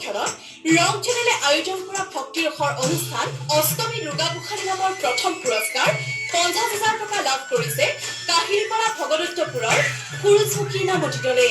তত্বাৱধানত ৰংচেনেলে আয়োজন কৰা ভক্তি ৰসৰ অনুষ্ঠান অষ্টমী দুৰ্গা গোসাঁনী নামৰ প্ৰথম পুৰস্কাৰ 50,000 টকা লাভ কৰিছে কাহিলপাৰা ভগদত্তপুৰৰ সূৰুযমুখী নামতি দলে।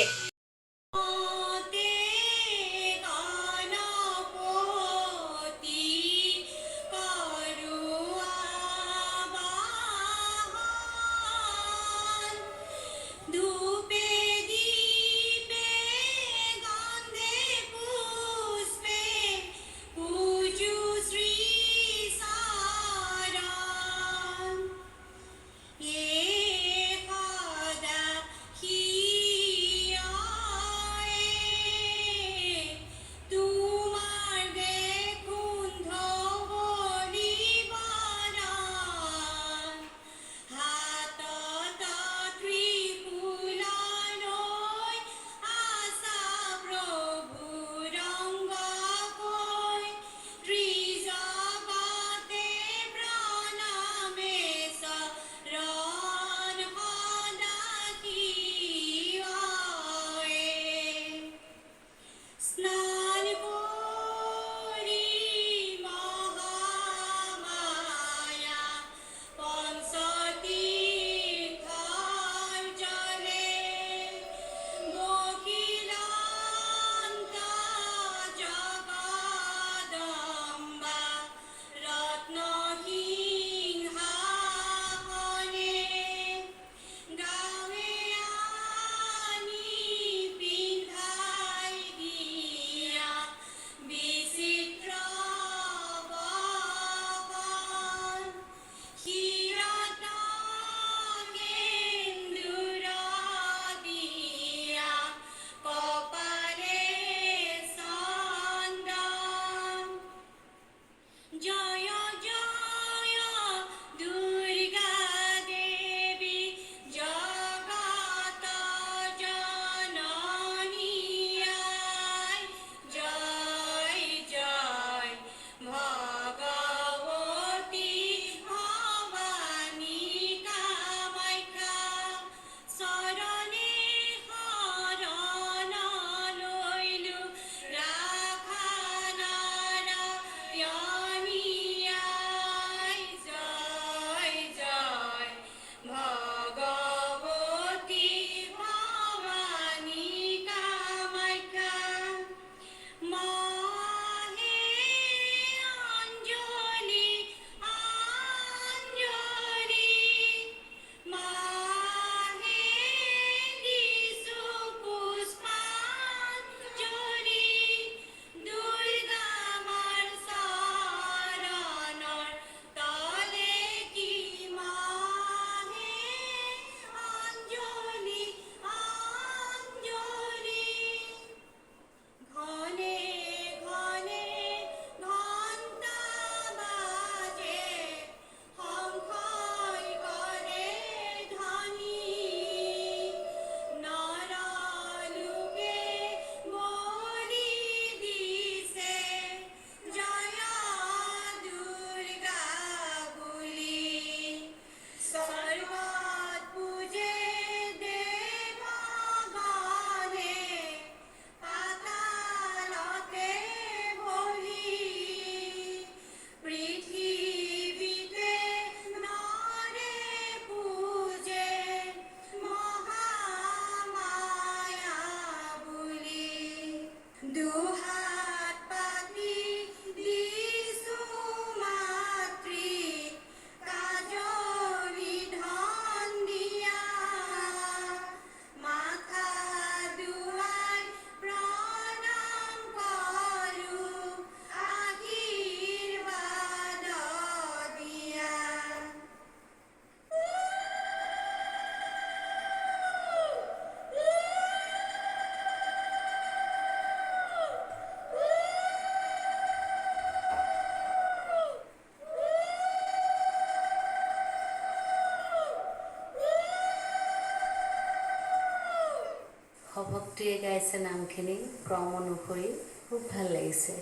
ভক্তিয়ে গাইছে নামখিনি ক্ৰম অনুসৰি খুব ভাল লাগিছে।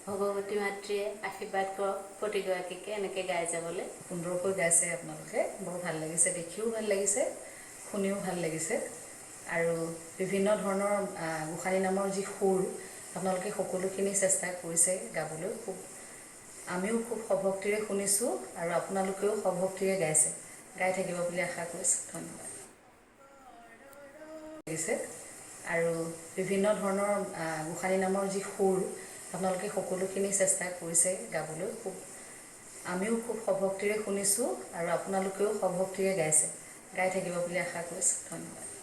ভগৱতী মাতৃয়ে আশীৰ্বাদ কৰক প্ৰতিগৰাকীকে এনেকৈ গাই যাবলৈ। সুন্দৰকৈ গাইছে আপোনালোকে, বৰ ভাল লাগিছে, দেখিও ভাল লাগিছে, শুনিও ভাল লাগিছে। আৰু বিভিন্ন ধৰণৰ গোসানী নামৰ যি সুৰ আপোনালোকে সকলোখিনি চেষ্টা কৰিছে গাবলৈ, আমিও খুব সভক্তিৰে শুনিছোঁ আৰু আপোনালোকেও সভক্তিৰে গাইছে, গাই থাকিব বুলি আশা কৰিছোঁ। ধন্যবাদ। লাগিছে আৰু বিভিন্ন ধৰণৰ গোসানী নামৰ যি সুৰ, আপোনালোকে সকলোখিনি চেষ্টা কৰিছে গাবলৈ, আমিও খুব সভক্তিৰে শুনিছোঁ আৰু আপোনালোকেও সভক্তিৰে গাইছে, গাই থাকিব বুলি আশা কৰিছোঁ। ধন্যবাদ।